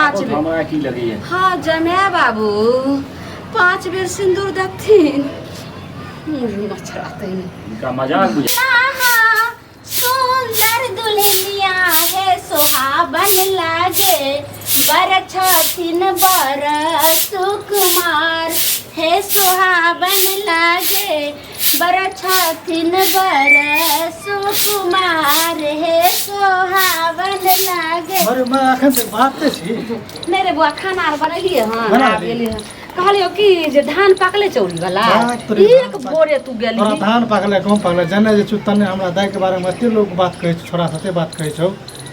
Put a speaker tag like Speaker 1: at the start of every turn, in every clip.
Speaker 1: 5 बेर
Speaker 2: हमरा की लगे है
Speaker 1: हाँ जमाए बाबू 5 बेर सिंदूर दथिन मुझे मच्छर आते हैं
Speaker 2: इनका मजाक बुझा
Speaker 1: सुंदर दुल्हनिया है सुहावन लागे बर छथिन बर सुकुमार है सुहावन लागे बर छथिन बर सुकुमार है सुहावन लागे
Speaker 3: अरे मैं अखन से बात छी
Speaker 1: मेरे बुआ खाना आर बनलिए हां
Speaker 3: बना
Speaker 1: आ गेली हन कहलियो कि जे धान पाकले चौरी वाला एक बोरे तू गेली
Speaker 3: तोरा धान पाकले कम पाकले जने जे छु तने हमरा दाय के बारे में एते लोग बात कहै छ छोरा साथे बात कहै छौ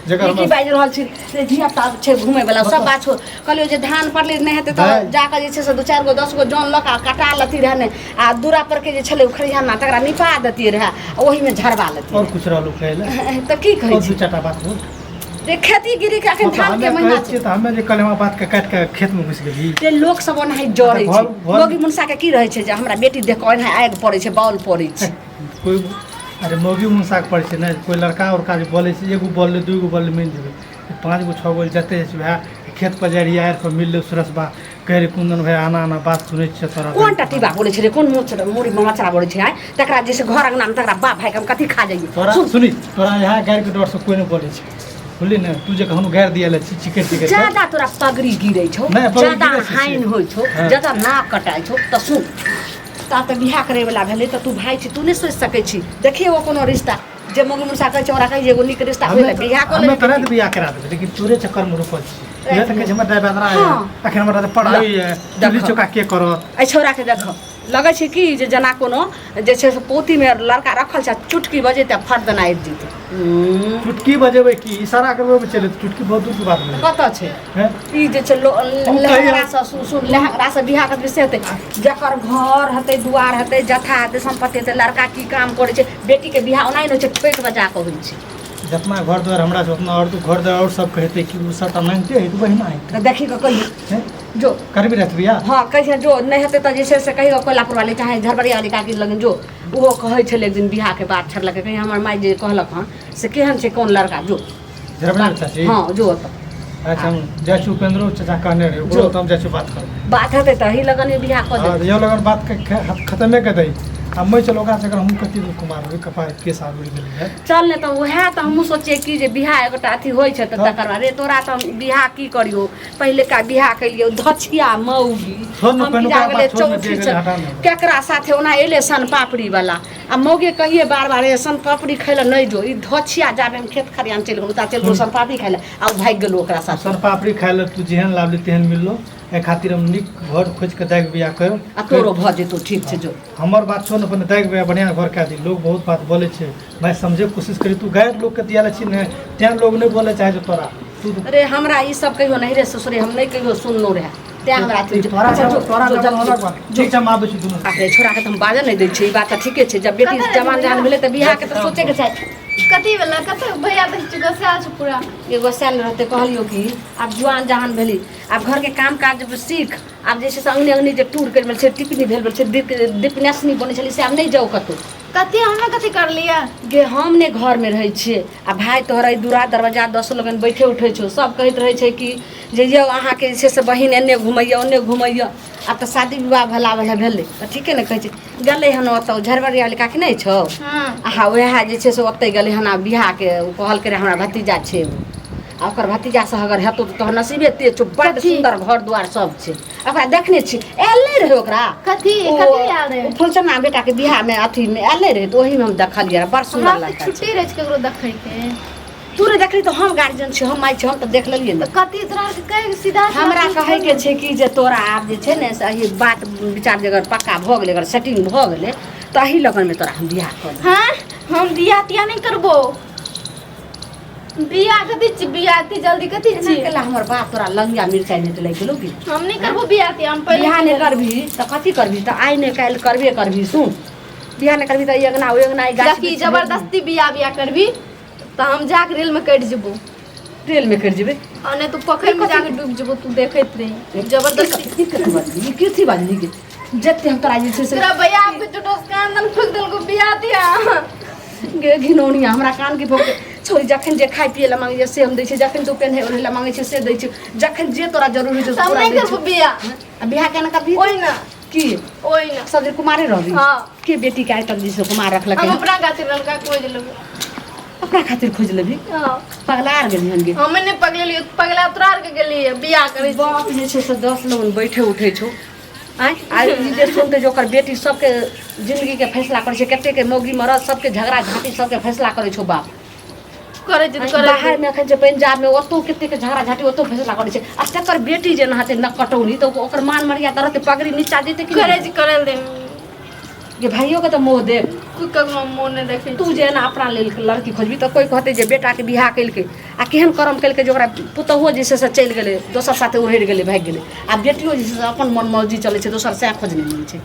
Speaker 3: जकर
Speaker 1: की बाजि रहल छी से झिया ता छै घुमे वाला सब बात छो कहलियो जे धान पड़ले नहीं हेते त जाके जे छै से 2-4 गो 10 गो जन लका कटा लती रहने आ दूरा पर के जे छले खरियाना तकरा निपा दती रहे ओही में झरवा लती
Speaker 3: और कुछ रहलो कहले
Speaker 1: त की कहै
Speaker 3: और
Speaker 1: छी
Speaker 3: दू चारटा बात हो
Speaker 1: रे खेती गिरी के अखन धान के महीना छै
Speaker 3: त हमें जे कलमा बात के काट के खेत में घुस गेली
Speaker 1: ते लोग सब ओनाही जड़ै छै लोगी मुनसा के की रहै छै जे हमरा बेटी देख ओनाही आगि पड़ै छै बाउल पड़ै छै
Speaker 3: कोई अरे मोगी मुंसा के पड़े छै ना कोई लड़का और का जे बोले छै एगो बोलले दूगो बोलले मिल जेबे 5 गो 6 गो जते छै भाई खेत पर जाई यार पर मिलले सुरसबा कहरे कुंदन भाई आना आना बात सुनै छै तोरा
Speaker 1: कोन टटीबा बोले छै रे कोन मुड़ी मचरा बोले छै तकरा जैसे घर अंगना में तकरा बाप भाई के कथि खा जाइए
Speaker 3: तोरा सुनी तोरा यहाँ गाय के डर से कोई नहीं बोले छै बोली ना तू जे कहनु गार दिया ले चिकन चिकन
Speaker 1: ज्यादा तोरा पगड़ी गिरै छौ ज्यादा हाइन होइ छौ ज्यादा नाक कटाइ छौ त सुन ता त बियाह करे वाला भेलै त तू भाई छी तू नहीं सोच सकै छी देखिए वो कोनो रिश्ता जे मोगी मुसा कहै छै ओरा कहै एगो निक रिश्ता होय त बियाह कर ले
Speaker 3: हमें तोरा बियाह करा देबे लेकिन तोरे चक्कर में रुकल छी ये त कहै छै हमर ड्राइवर है अखन हमरा पढ़ाई है दिल्ली चौका के करो
Speaker 1: ए छोरा के देखो लगे छै कि जे जना कोनो जे छै से पोती में लड़का रखल छै चुटकी बजे त फर्द ना आबि जेतै
Speaker 3: चुटकी बजेबे की इशारा करबे चले चुटकी बहुत दूर के बात नहीं
Speaker 1: कत छै
Speaker 3: हैं
Speaker 1: ई जे छै लहरा से सुन लहरा से बियाह के विषय हेतै जकर घर हेतै दुआर हेतै जथा हेतै संपत्ति हेतै लड़का की काम करै छै बेटी के बियाह ओनाही नहि छै ठोक बजा के होइ छै
Speaker 3: जितना घर द्वार हमरा से उतना और तू घर द्वार और सब कहते कि वो सब मांगते है तू बहिना है
Speaker 1: त देखि के कहियो जो
Speaker 3: करबी रहत बिया
Speaker 1: हां कहियो जो नहीं हेतै त जे छै से कहियो कोल्हापुर वाली चाहे झरबरिया वाली काकी लगन जो वो कहै छले एक दिन बियाह के बात छड़लक कहीं हमर माई जे कहलक हां से केहन छै कोन लड़का जो
Speaker 3: झरबरिया चाची
Speaker 1: हां जो
Speaker 3: अच्छा हम जय उपेंद्र चाचा कहने रहे वो तो हम जय बात कर
Speaker 1: बात हेतै त ही लगन बियाह क दे
Speaker 3: ये लगन बात के खत्म कर दई अब मैं चलो ओकरा से हम कति कुमार रे कपार के साथ उड़ गेल है
Speaker 1: चल ने त उहे त हम सोचे कि जे बियाह एकटा अथी होय छै त तकर बाद रे तोरा त बियाह की करियो पहिले का बियाह कइलियो धछिया मौगी हम बियाह गेले चौथी केकरा साथे ओना एले सन पापड़ी वाला आ मौगे कहिए बार बार सन पापड़ी खैले नहीं जो ई धछिया जाबे हम खेत खरियान चल गेल ता चल गो सन पापड़ी खैले आ भाग गेलो ओकरा साथ
Speaker 3: सन पापड़ी खाइले तू जेहन लाभले तेहन मिललो ए खातिर हम निक घर खोज के दाग बियाह करो
Speaker 1: आ तोरो भ जेतो ठीक छै जो
Speaker 3: हमर बात सुन अपन दाग बियाह बढ़िया घर का दी लोग बहुत बात बोले छै मैं समझे कोशिश करी तू गैर लोग के दियाले छी ने तेन लोग नहीं बोले चाहे तोरा तू
Speaker 1: अरे हमरा ई सब कहियो नहीं रे ससुरे हम नहीं कहियो सुनलो रे ते हमरा
Speaker 3: तोरा ठीक छै मां बची दुनु
Speaker 1: अरे छोरा के हम बाजे नहीं दै छी ई बात त ठीके छै जब बेटी जवान जहान भेले त बियाह के त सोचे के चाही
Speaker 4: कथी वाला कते भैया बच्ची गोसाल छ पूरा
Speaker 1: एगो साल रहते कहलियो कि अब जवान जहान भेली अब घर के काम काज जब सीख अब जैसे अंगने अंगने जे टूर कर छै टिकनी भेल छै दीपनेसनी बने छली से अब नहीं जाओ कतो
Speaker 4: कथी हमने कथी कर लिया
Speaker 1: गे हम ने घर में रहे छिए आ भाई तोहरा दूरा दरवाजा 10 लोगन बैठे उठे छो सब कहत रहे छै कि जे ये अहाँ के से बहिन एने घुमैया ओने घुमैया अब तो शादी विवाह भला वाला भेले त ठीके ने कहै छै गेलै हन ओतौ झरबरिया वाली काकी नहीं छौ हां वएह जे छै से ओतै गेलै हन बियाह के कहल के हमरा भतीजा छै आ ओकर भतीजा से अगर हेतौ तो तोहर नसीबे तेज छौ बड़ सुंदर घर द्वार सब छै ओकरा देखने छी आयल नहीं रहे ओकरा
Speaker 4: कथी आयल रहे
Speaker 1: फुलचना बेटा के बियाह में अथी में आयल नहीं रहे तो ओही में हम देखलिए बड़ सुंदर लड़का
Speaker 4: छुट्टी रह केकरो देखै के
Speaker 1: तू रे देखली तो हम गार्जियन छी हम माई छी हम तो देख लेलिए
Speaker 4: तो कथी तोरा के कह सीधा
Speaker 1: हमरा कहे के छै कि जे तोरा आप जे छै ने सही बात विचार जगह पक्का भ गेलै अगर सेटिंग भ गेलै त अही लगन में तोरा हम बियाह कर देब
Speaker 4: हां हम बियाह तिया नहीं करबो बियाह कथी छी बियाह ती जल्दी कथी छी
Speaker 1: केला हमर बाप तोरा लंगिया मिर्चाई नहीं ले गेलो कि
Speaker 4: हम नहीं करबो बियाह ती हम पहले
Speaker 1: बियाह नहीं करबी त कथी करबी त आइ ने काल करबे करबी सुन बियाह नहीं करबी त एगना ओगना गाछ
Speaker 4: की जबरदस्ती बियाह करबी त हम जाके रेल में कट जेबो
Speaker 1: रेल में कट जेबे
Speaker 4: और नहीं तो पोखर में जाके डूब जेबो तू देखैत रही जबरदस्ती
Speaker 1: की थी बाजी के जत्ते हम तोरा जे छै से
Speaker 4: तेरा भैया आपके टोटोस कान दन फूक देल को बियाह दिया
Speaker 1: गे घिनौनिया हमरा कान की फूक छोरी जखन जे खाइ पिए ला मांगे छै से हम दै छै, जखन तू पेन्हे ओढ़े ला मांगे छै से दै छै, जखन जे तोरा जरूरी छै
Speaker 4: हम
Speaker 1: पूरा
Speaker 4: नहीं
Speaker 1: दै
Speaker 4: करबो
Speaker 1: छै।
Speaker 4: बिया
Speaker 1: आ बियाह केना करबी
Speaker 4: ओइ ना
Speaker 1: की
Speaker 4: ओइ ना
Speaker 1: सब दिन कुमारे रहबी?
Speaker 4: हाँ
Speaker 1: के बेटी के आइ तक जिसे कुमार रखलक
Speaker 4: हम
Speaker 1: है?
Speaker 4: अपना खातिर लड़का खोज लेबे।
Speaker 1: अपना खातिर खोज लेबी?
Speaker 4: हाँ
Speaker 1: पगला आर गेली हन गे।
Speaker 4: हमें नहीं पगलेली पगला तोरा के गेली बिया करे छी।
Speaker 1: बाप जे छै से 10 लोग बैठे उठे छौ आइ ई जे सुनते जे ओकर बेटी सबके जिंदगी के फैसला करे छै, कते के मौगी मरद सबके झगड़ा झांटी सबके फैसला करे छौ बाप।
Speaker 4: करे छी करे
Speaker 1: बाहर में एखन जे पंजाब में ओतो कते के झगड़ा झांटी ओतो फैसला करे छै, आ तकर बेटी जे नहाते न कटौनी तो ओकर मान मर्यादा रहते पगड़ी नीचा जेते कि
Speaker 4: करे छी करे दे
Speaker 1: ये भाइयों के तो मोह दे।
Speaker 4: कोई कखनो मोन नहीं देखे
Speaker 1: तू जे ना अपना लेल लड़की खोजबी तो कोई कहते जे बेटा के बियाह कइलके आ केहन कर्म कइलके जे ओकरा पुतहुओ जे छै से चल गेलै दोसर साथे उड़ि गेलै भागि गेलै, आ बेटियो जे छै से अपन मन मर्जी चलै छै, दोसर से खोज नहीं मिलै छै।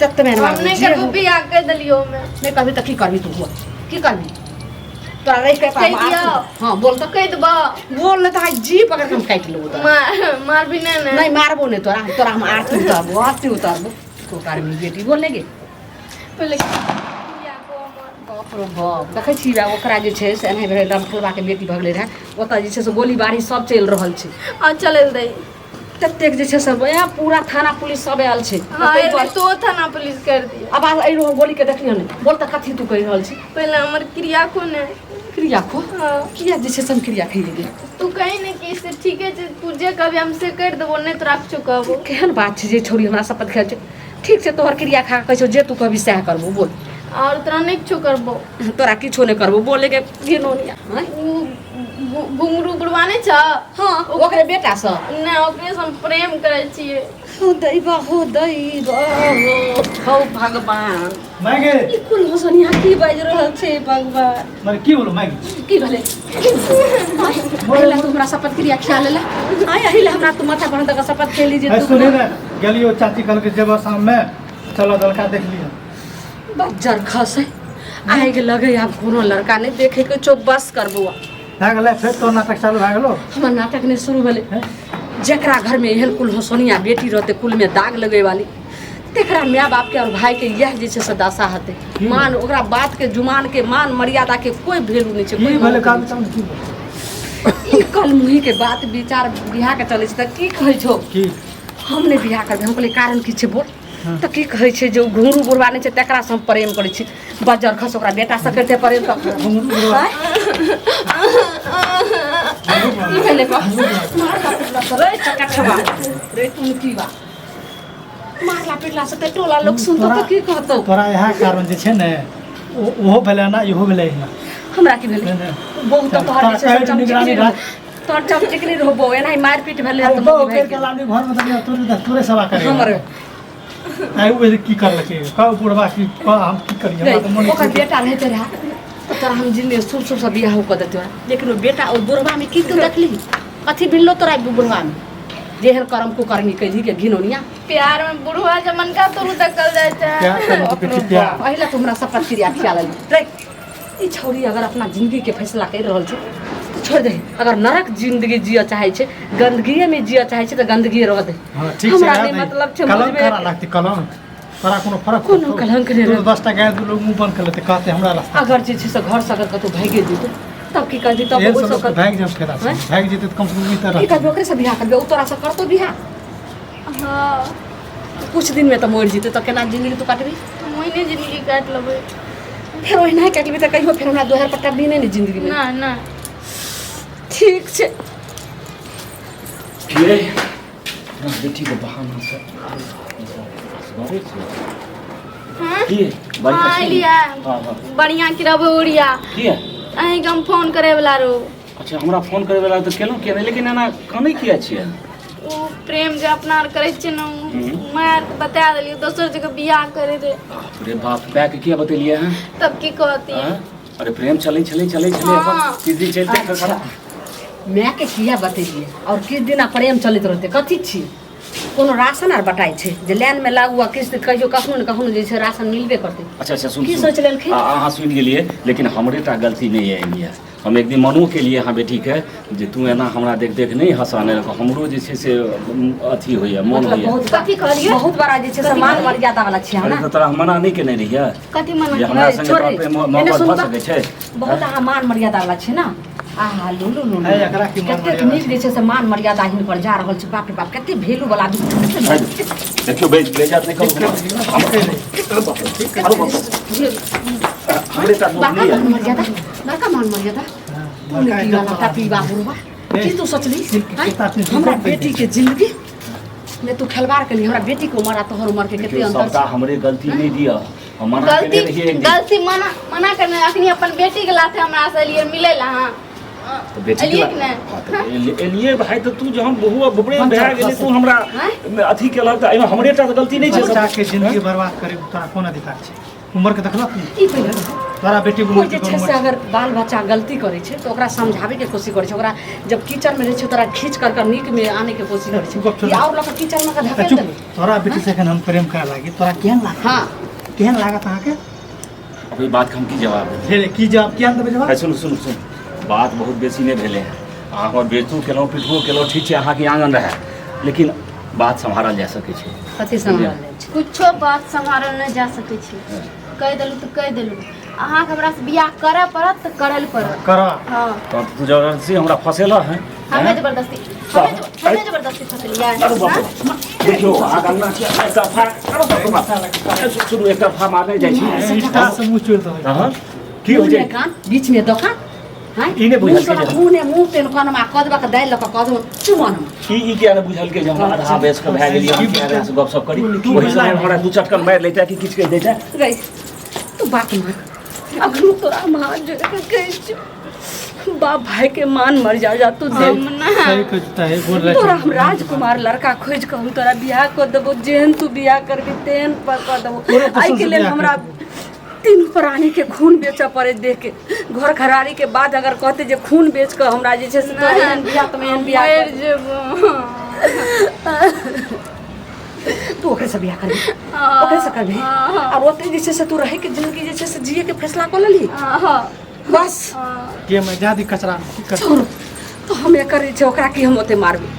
Speaker 1: तत में
Speaker 4: हम नहीं करबो बिया कह देलियो मैं
Speaker 1: नहीं करबी तो की करबी तू हुआ की करबी तोरा रह के
Speaker 4: कह दिया।
Speaker 1: हां बोल तो
Speaker 4: कह दबा
Speaker 1: बोल नहीं तो आज जी पकड़ के हम काट लेबो तोरा।
Speaker 4: मार भी नहीं
Speaker 1: नहीं मारबो नहीं तोरा, तोरा हम आरती उतारबो तो कारमी बेटी बोले गे
Speaker 4: पहले
Speaker 1: बाप रे बाप देखै छी बा ओकरा जे छै से एनाहि भेलै रामपुरबा के बेटी भगलै रहै, ओतऽ जे छै से गोलीबारी सब चलि रहल छै,
Speaker 4: आ चले दे
Speaker 1: ततेक जे छै से यहाँ पूरा थाना पुलिस सब आयल छै।
Speaker 4: हां अरे तो थाना पुलिस कर दिया।
Speaker 1: आवाज आई रहो गोली के देखलियो नहीं बोल त कथी तू कहि रहल छी?
Speaker 4: पहले हमर क्रिया कोने
Speaker 1: क्रिया खो
Speaker 4: हां
Speaker 1: किया जे छै से हम क्रिया खइ गे
Speaker 4: तू कहीं नहीं कि से ठीक है तू जे कभी हमसे कर देबो नहीं तो राख चो कहबो।
Speaker 1: केहन बात छै जे छोड़ी हमरा शपथ खाइ छै? ठीक छै तोहर क्रिया खा कहै छौ जे तू कहबी सएह करबो बोल।
Speaker 4: और तोरा नहीं छो करबो
Speaker 1: तोरा किछो नहीं करबो बोले के गिनोनिया
Speaker 4: घुंगरू बुढ़वाने छ
Speaker 1: हां ओकरे बेटा स
Speaker 4: नहीं ओकरे से हम प्रेम करे छिए।
Speaker 1: हो दैबा हो भगवान
Speaker 3: मागे
Speaker 1: ई कुल हसनिया की बाज रहल छै भगवान?
Speaker 3: मारे की बोलो मागे
Speaker 1: की भेलै? बोले तू हमरा शपथ क्रिया खिया लेला आय अहिले हमरा तू माथा पर तक शपथ खेली जे
Speaker 3: है
Speaker 1: तू
Speaker 3: सुनी ना गेलियो चाची कहल के जेबो शाम में चलो लड़का देख लियो
Speaker 1: बज्जर खस है आइ के लगे आब कोनो लड़का नहीं देखे के चो बस करबो।
Speaker 3: भए गेलै फिर तो नाटक चालू भए गेलो
Speaker 1: हमर नाटक नहीं शुरू भेलै।
Speaker 3: हैं?
Speaker 1: जकरा घर में एहन कुल हसनिया बेटी रहते कुल में दाग लगे वाली तेकरा माय बाप के और भाई के यह जे छै से दशा हते। मान ओकरा बात के जुमान के मान मर्यादा के कोई वैल्यू नहीं छै।
Speaker 3: की भेलै काम चालू की
Speaker 1: ई कल मुही के बात विचार बियाह के चले छै त की कहै छौ?
Speaker 3: की
Speaker 1: हम नहीं बियाह करबे हम कहले कारण की छै बोल त की कहै छै जे घुंगरू बुढ़वा नहीं छै तेकरा से हम प्रेम करै छी बज्जर खस ओकरा बेटा से करते प्रेम त ई भेले का मारला पिटला से रे चकठवा रे तू की बा मारला पिटला से ते टोला लोग सुनतो त की कहतौ?
Speaker 3: तोरा यहाँ कारण जे छै ने ओहो भेलै ना इहो भेलै ना
Speaker 1: हमरा की भेले
Speaker 3: नहीं
Speaker 1: बहुत तोहर जे छै से
Speaker 3: निगरानी
Speaker 1: चमचिकनी
Speaker 3: राख
Speaker 1: तोहर चमचिकनी रहबो एनाही मारपीट भेले
Speaker 3: अरे
Speaker 1: त
Speaker 3: बो
Speaker 1: मौगी
Speaker 3: कर
Speaker 1: भाग
Speaker 3: के लानी घर में तनिया तोरे सेवा करे
Speaker 1: हमर
Speaker 3: आई वो की करलके का बुढ़वा की हम की करिए हमरा तो मन
Speaker 1: ओकर बेटा रहते रहा तोरा हम जिंदगी सुर सुर से बियाह कर देते लेकिन वो बेटा और बुढ़वा में की तू देखली कथी बिल्लो तोरा बुढ़वा में जेहन करम को करनी कैली के घिनोनिया
Speaker 4: प्यार में बुढ़वा जमन का तो दकल जाय
Speaker 3: क्या
Speaker 4: छै।
Speaker 3: करने के पीछे क्या
Speaker 1: पहले तो हमरा शपथ क्रिया खिया लेली रे ई छौरी अगर अपना जिंदगी के फैसला कर रहल छै तो छोड़ दे। अगर नरक जिंदगी जिया चाहे छै गंदगी में जिया चाहे छै तो गंदगी रह दे।
Speaker 3: हां ठीक
Speaker 1: हमरा
Speaker 3: छै
Speaker 1: नहीं मतलब छै
Speaker 3: कलम
Speaker 1: बुझबे
Speaker 3: करा लागती कलम तोरा कोनो फर्क
Speaker 1: कोनो कलंक नहीं रह
Speaker 3: 10 टा गाय दू लोग मुंह बंद कर लेते कहते हमरा रास्ता
Speaker 1: अगर जे छै से घर से अगर कतौ भागे जेतै तब की करती तब
Speaker 3: ये
Speaker 1: ओइ
Speaker 3: सब
Speaker 1: सब
Speaker 3: भाग जाम फेरा
Speaker 1: हैं?
Speaker 3: भाग जेते तो कम से कम ई
Speaker 1: की
Speaker 3: तरह
Speaker 1: करबे ओकरे से बियाह करबे उ तोरा से करतो बियाह
Speaker 4: हां
Speaker 1: कुछ दिन में तो मर जेतै तो केना जिंदगी तू काटबी?
Speaker 4: महीने जिंदगी काट लेबै
Speaker 1: फिर ओहिना काटबी तो कहियो फिर हमरा दोहर पट्टा भी नहीं जिंदगी में
Speaker 4: ना ना
Speaker 1: ठीक छै
Speaker 2: ये बेटी को बहाना से बारे से
Speaker 4: हां
Speaker 2: की बढ़िया
Speaker 4: हां
Speaker 2: छी?
Speaker 4: लिया
Speaker 2: हाँ हाँ
Speaker 4: बढ़िया की रहबो उड़िया
Speaker 2: की है
Speaker 4: अहीं के हम फोन करे वाला रो
Speaker 2: अच्छा हमरा फोन करे वाला तो केलो किया नहीं लेकिन एना कने किया छियै
Speaker 4: ओ प्रेम जे अपना आर करे छै न मैं आर के बता देलियो दोसर जगह बियाह करे रे
Speaker 2: अरे बाप बे के किया बतेलिए हैं
Speaker 4: तब की कहती
Speaker 2: हाँ? अरे प्रेम चले
Speaker 4: हाँ।
Speaker 2: अपन सीधी चलते खड़ा
Speaker 1: मैं के किया बतेलिए और किस दिन प्रेम चलित रहते कथी छी कोनो राशन आर बटाई छै जे लाइन में लागू आ किस्त कहियो कखनो न कखनो जे छै राशन मिलबे करते
Speaker 2: अच्छा अच्छा सुन
Speaker 1: की
Speaker 2: सुन।
Speaker 1: सोच लेलखिन?
Speaker 2: अहाँ सुन गेलिए लेकिन हमरे टा गलती नहीं है इनमें हम एक दिन मनो के लिए हाँ बेटी के जे तू एना हमरा देख देख नहीं हंसाने लग हमरो जे छै से अथी होइए मन
Speaker 1: मतलब
Speaker 2: होइए
Speaker 1: बहुत
Speaker 4: कथी कहलियै
Speaker 1: बहुत बड़ा जे छै से मान मर्यादा वाला छियै
Speaker 2: अरे
Speaker 1: ना
Speaker 2: तो तोरा मना नहीं केने रहिए
Speaker 4: कथी
Speaker 2: जे
Speaker 4: मना
Speaker 2: हमरा
Speaker 1: है,
Speaker 2: संगे
Speaker 1: छोड़
Speaker 2: तोरा
Speaker 1: रे।
Speaker 2: पे
Speaker 1: एने
Speaker 2: मोहब्बत
Speaker 1: सुन
Speaker 2: भऽ
Speaker 1: बा।
Speaker 2: सकै छै
Speaker 1: बहुत अहाँ मान मर्यादा वाला छियै ना आहा लो लो लो
Speaker 3: है, एकरा की मान
Speaker 1: कतेक
Speaker 3: मर्यादा
Speaker 1: नीक जे छै से मान मर्यादा हिन पर जा रहल छै बाप रे बाप कते भेलू वाला
Speaker 2: है, देखियो बेइज्जत नहीं करू हमरे साथ
Speaker 1: बड़का
Speaker 2: बोल
Speaker 1: मान मर्यादा बड़का मान मर्यादा तूने की वाला टापी बाबू बा की तू सोचली हैं? हमरा बेटी के जिंदगी में तू खिलवाड़ के लिए हमरा बेटी के उम्र आ तोहर उम्र के कते अंतर
Speaker 2: सबका हमरे गलती नहीं दिया हम मना
Speaker 4: गलती
Speaker 2: केने रहिए एक दिन
Speaker 4: गलती मना करने अखनी अपन बेटी के लाथे हमरा से लिए मिले ला हां
Speaker 2: तो बेटी
Speaker 4: एलियै
Speaker 2: के
Speaker 4: कि नहि?
Speaker 2: एलिए भाई तो तू जहन बहुआ बुबरे
Speaker 1: हम
Speaker 2: भए
Speaker 1: सब
Speaker 2: गेली
Speaker 1: फंसे।
Speaker 2: तू हमरा
Speaker 4: हैं?
Speaker 2: अथी केलक त एमे हमरे टा गलती नहीं छै
Speaker 3: बच्चा
Speaker 2: सब
Speaker 3: के जिंदगी बर्बाद करे तोरा कोन अधिकार छै उम्र के देखलक
Speaker 1: ई पहिले
Speaker 3: तोरा बेटी को
Speaker 1: कोई जे छै से अगर बाल बच्चा गलती करे छै तो ओकरा समझावे के कोशिश करे छै ओकरा जब कीचड़ में रहे छै तोरा खींच कर नीक में आने के कोशिश करे छै या और लक कीचड़ में का धकेल
Speaker 3: चुप
Speaker 1: देबे
Speaker 3: तोरा बेटी से एखन हम प्रेम करे लागी तोरा केहन लाग
Speaker 1: हां
Speaker 3: केहन लागत अहाँ के
Speaker 2: अभी बात हम की जवाब दे
Speaker 3: भेले की जवाब केहन देबे जवाब
Speaker 2: सुन सुन सुन बात बहुत बेसी नहीं भेले अहाँ हमर बेचू केलहुँ पिटबो केलहुँ ठीक छै अहाँके आंगन रहे लेकिन बात सम्हारल जा सकै छै
Speaker 1: कथी समझल जाइ छै
Speaker 4: कुछो बात संभालल नहीं जा सकै छै कह देलू तो कह देलू अहाँ के हमरा से बियाह करे पड़त तो करल पड़त
Speaker 3: कर
Speaker 4: हां
Speaker 2: तो तू जबरदस्ती हमरा फसेला है
Speaker 4: हमें जबरदस्ती हमें जबरदस्ती फसलिया
Speaker 2: अरे बाप रे। देखियो अहाँ गंगा के एकटा फा अरे बाप रे बाप। शुरू एकटा फा मारने जाइ छी
Speaker 3: इंस्टा से मुंह चोर दो
Speaker 2: हां की हो
Speaker 1: मुँह
Speaker 2: छै
Speaker 1: में कान बीच में दोकान हैं
Speaker 2: ई ने बुझल के
Speaker 1: मुंह ने मुंह तेन कानमा कदबा के दाल लक कदम चुमन
Speaker 2: ई क्या ने बुझल के जे हम आधा बेच के भए गेलियै हम किया से गप सप करी ओहि समय हमरा दू चटकन मार लेता कि किछ कह देता
Speaker 1: गई तू बात मान अखनो तोरा मान जो कहे छै बाप भाई के मान मर जा तू दे
Speaker 4: हम ना
Speaker 3: सही कहता है बोल रहा
Speaker 1: तोरा हम राजकुमार लड़का खोज के हम तोरा बियाह कर देबो जेहन तू बियाह करके तेहन पर कर देबो
Speaker 3: तोरा पसंद
Speaker 1: आई के
Speaker 3: से
Speaker 1: लेल
Speaker 3: बियाह
Speaker 1: हमरा तीनों प्राणी के खून बेचऽ पड़े देख के घर खरारी के बाद अगर कहते जे खून बेच के हमरा जे छै से तो एहन बियाह तो एहन बियाह
Speaker 4: मर
Speaker 1: कर।
Speaker 4: जेबो
Speaker 1: तू ओकरे से बियाह करबी ओकरे से करबी और ओते जे छै से तू रहे के जिंदगी जे छै से जिए के फैसला कर लेली
Speaker 4: हां
Speaker 1: बस
Speaker 3: के मैं जादी कचरा की कर
Speaker 1: छोड़ तो हम एकर जे छै ओकरा की हम ओते मारबी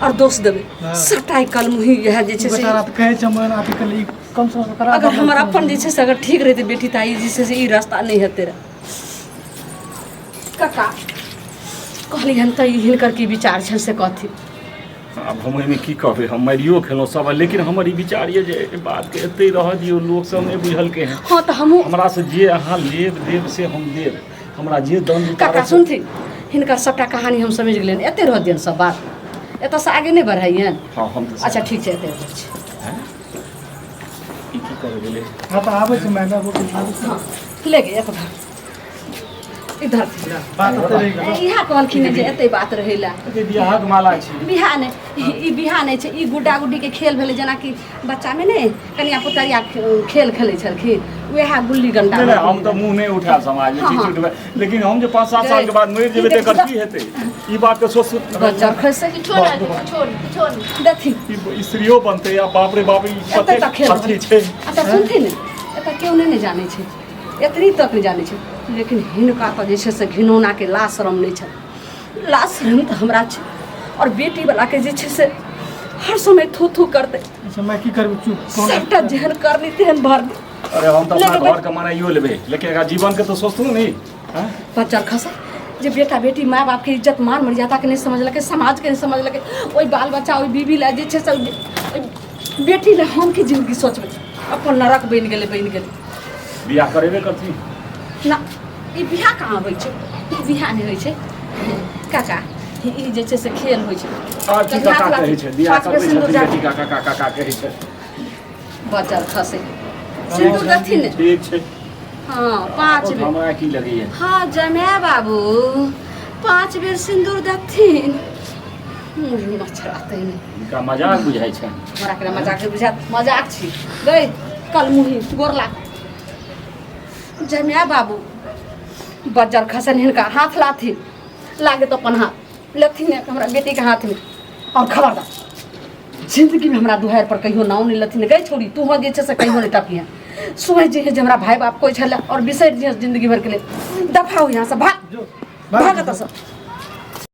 Speaker 1: और दोष देबे
Speaker 3: हाँ।
Speaker 1: सबटा कल मुही यह जे छै से
Speaker 3: बेचारा तो कहे छै मैं अथी कर ली कम से कम करा
Speaker 1: अगर हमारा अपन जे छै से अगर ठीक रहते बेटी ताई जे छै से ई रास्ता नहीं हेते रहे काका कहली हन त हिनकर की विचार छै से कथी
Speaker 2: अब हम एहिमे की कहबै हम मारियो खेलहुँ सब लेकिन हमर ई विचार ये जे एहि बातके एतै रह दियौ लोक सब नहि बुझलकै हँ
Speaker 1: हाँ तो हमहूँ
Speaker 2: हमरा से जे अहाँ लेब देब से हम देब हमरा जे दण्ड
Speaker 1: काका सुनथिन हिनकर सबटा कहानी हम समझ गेलियन एते रह दियन सब बात एतऽ से आगे नहीं बढ़ाइयन
Speaker 2: हाँ हम तऽ
Speaker 1: अच्छा ठीक छै एते रह छै
Speaker 2: ई की कर गेलै
Speaker 3: हाँ तो आबै छै मैडम वो आबै छै
Speaker 1: हाँ ले गे एक बार इधर
Speaker 3: बात होते रही गेलो
Speaker 1: इहा कहलखिन जे एते बात रहैला
Speaker 2: जे बियाहक माला छै
Speaker 1: बिहा नहि ई बिहा नहि छै ई गुड्डा गुड्डी के खेल भेलै जेनाकि बच्चामे ने कनिया पुतरिया खेल खेलै छलखिन वएह गुल्ली डंडा
Speaker 2: नहि नहि हम तऽ मुँह नहि उठायब समाजमे
Speaker 1: हाँ,
Speaker 2: ठीक
Speaker 1: हाँ।
Speaker 2: उठबै लेकिन हम जे 5-7 साल के बाद मरि जेबै तऽ एकर की हेतै ई बात के सोच
Speaker 1: बच्चा खसे
Speaker 4: छोड़
Speaker 1: देखी
Speaker 2: ई स्त्रियो बनतै आ बाप रे बाप ई
Speaker 1: एते तक खेल
Speaker 2: अथी छै
Speaker 1: अच्छा सुनथिन एतऽ केओ नहि जानै छै एतनी तक नहि जानै छै लेकिन हिनका तऽ जे छै से घिनौनाके लाशरम नहि छै लाशरम तऽ हमरा छै और बेटीवलाके जे छै से हर समय थू थू करतै
Speaker 3: अच्छा मैं की करबू चुप
Speaker 1: सबटा जेहन करनी तेहन भरनी
Speaker 2: अरे हम तऽ अपना
Speaker 1: लेकिन
Speaker 2: घर के मनाइयो लेबै लेकिन एकरा जीवन के तऽ सोचतू नहीं हैं
Speaker 1: बच्चा खसा जे बेटा बेटी माय बाप के इज्जत मान मर्यादा के नहीं समझलकै समाज के नहीं समझलकै ओहि बाल बच्चा ओहि बीबी ला जे छै से ओहि बेटी ला हम की जिंदगी सोचबै अपन नरक बनि गेलै
Speaker 2: बियाह करेबे करथिन
Speaker 1: ना ई बियाह कहाँ होइ छै ई बियाह नहि होइ छै काका ई जे छै से खेल होइ छै
Speaker 2: आ की काका कहै छै बियाह
Speaker 1: पाँच बेर
Speaker 2: करबै
Speaker 1: सिन्दूर
Speaker 2: छथिन
Speaker 1: जा
Speaker 2: बेटी काका काका काका कहै छै
Speaker 1: बचल खसे सिन्दूर देथिन
Speaker 2: ठीक छै
Speaker 1: हाँ 5 बेर
Speaker 2: हमरा की लगैया
Speaker 1: हाँ जमाय बाबू 5 बेर सिन्दूर देथिन मछराते नहीं
Speaker 2: इनका मजाक बुझाइ छै
Speaker 1: हमरा के मजाक बुझात मजाक छी गई कल मुही गोरला जमाय बाबू बज्जर खसन हिनका हाथ लाथी लागे तो अपन हाथ लथिन हमरा बेटी के हाथ में और खबरदार जिंदगी में हमरा दुहार पर कहियो नाव नहीं लथिन गई छोड़ी तू हो जे छै से कहियो नहीं टपिया सुबह जे हमरा भाई बाप कोई छले और बिसरि जे जिंदगी भर के लिए दफा हो यहाँ से भाग
Speaker 3: जो
Speaker 1: भागत सब